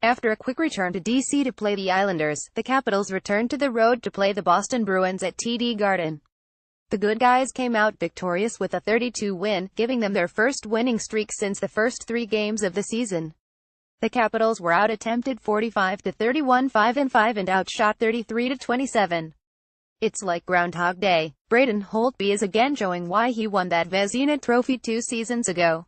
After a quick return to DC to play the Islanders, the Capitals returned to the road to play the Boston Bruins at TD Garden. The good guys came out victorious with a 32 win, giving them their first winning streak since the first 3 games of the season. The Capitals were out-attempted 45-31 5-5 and outshot 33-27. It's like Groundhog Day. Braden Holtby is again showing why he won that Vezina trophy 2 seasons ago.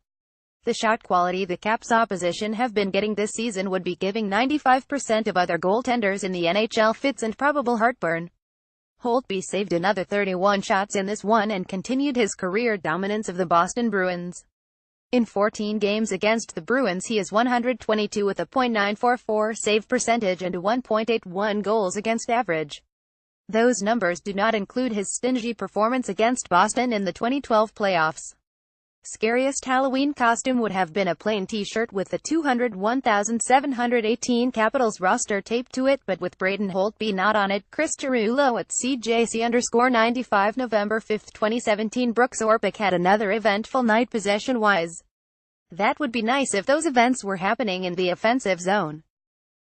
The shot quality the Caps' opposition have been getting this season would be giving 95% of other goaltenders in the NHL fits and probable heartburn. Holtby saved another 31 shots in this one and continued his career dominance of the Boston Bruins. In 14 games against the Bruins he is 122 with a .944 save percentage and a 1.81 goals against average. Those numbers do not include his stingy performance against Boston in the 2012 playoffs. Scariest Halloween costume would have been a plain t-shirt with the 201,718 Capitals roster taped to it, but with Braden Holtby not on it. Chris Chiarullo at CJC_95 November 5, 2017. Brooks Orpik had another eventful night possession-wise. That would be nice if those events were happening in the offensive zone.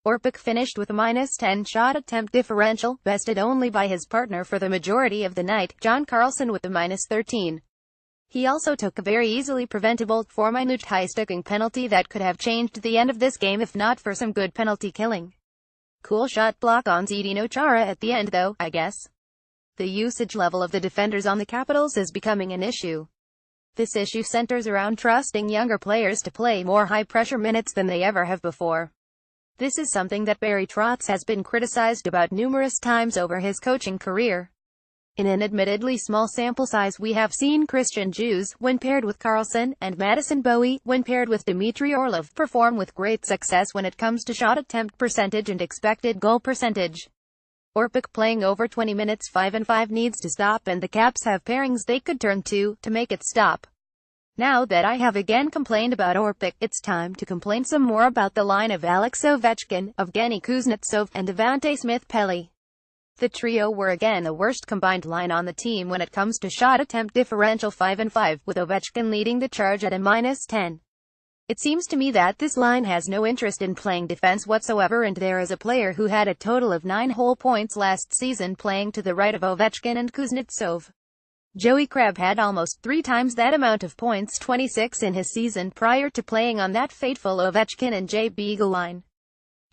Orpik finished with a -10 shot attempt differential, bested only by his partner for the majority of the night, John Carlson, with a -13. He also took a very easily preventable 4-minute high-sticking penalty that could have changed the end of this game if not for some good penalty killing. Cool shot block on Zdeno Chara at the end though, I guess. The usage level of the defenders on the Capitals is becoming an issue. This issue centers around trusting younger players to play more high-pressure minutes than they ever have before. This is something that Barry Trotz has been criticized about numerous times over his coaching career. In an admittedly small sample size we have seen Christian Djoos, when paired with Carlson, and Madison Bowie, when paired with Dmitry Orlov, perform with great success when it comes to shot attempt percentage and expected goal percentage. Orpik playing over 20 minutes 5-5 needs to stop, and the Caps have pairings they could turn to make it stop. Now that I have again complained about Orpik, it's time to complain some more about the line of Alex Ovechkin, Evgeny Kuznetsov, and Devante Smith-Pelly. The trio were again the worst combined line on the team when it comes to shot attempt differential 5-5, with Ovechkin leading the charge at a -10. It seems to me that this line has no interest in playing defense whatsoever, and there is a player who had a total of 9 whole points last season playing to the right of Ovechkin and Kuznetsov. Joey Crabb had almost 3 times that amount of points, 26 in his season prior to playing on that fateful Ovechkin and Jay Beagle line.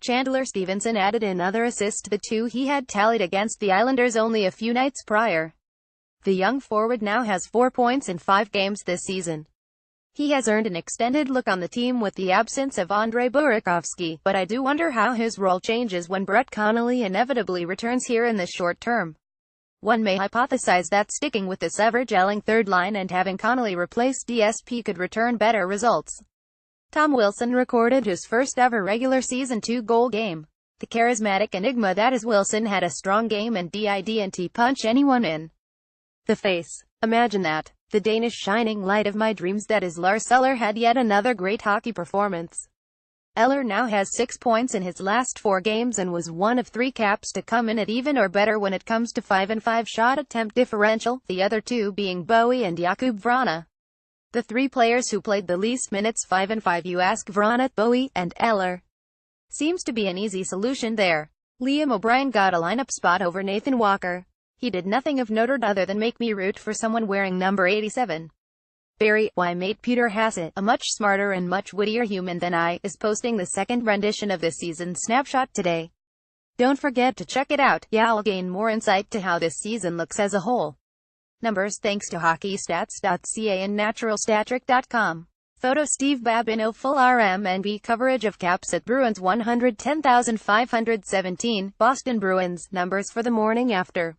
Chandler Stevenson added another assist to the 2 he had tallied against the Islanders only a few nights prior. The young forward now has 4 points in 5 games this season. He has earned an extended look on the team with the absence of Andrei Burakovsky, but I do wonder how his role changes when Brett Connolly inevitably returns here in the short term. One may hypothesize that sticking with this ever-gelling third line and having Connolly replace DSP could return better results. Tom Wilson recorded his first ever regular season 2-goal game. The charismatic enigma that is Wilson had a strong game and didn't punch anyone in the face. Imagine that. The Danish shining light of my dreams that is Lars Eller had yet another great hockey performance. Eller now has 6 points in his last 4 games and was one of 3 Caps to come in at even or better when it comes to 5-5 shot attempt differential, the other 2 being Bowie and Jakub Vrana. The 3 players who played the least minutes 5-5, you ask. Vrana, Bowie, and Eller. Seems to be an easy solution there. Liam O'Brien got a lineup spot over Nathan Walker. He did nothing of note other than make me root for someone wearing number 87. Barry, why mate Peter Hassett, a much smarter and much wittier human than I, is posting the second rendition of this season's snapshot today. Don't forget to check it out. Yeah, I'll gain more insight to how this season looks as a whole. Numbers thanks to HockeyStats.ca and NaturalStatTrick.com. Photo Steve Babino. Full RMNB coverage of Caps at Bruins 110,517, Boston Bruins. Numbers for the morning after.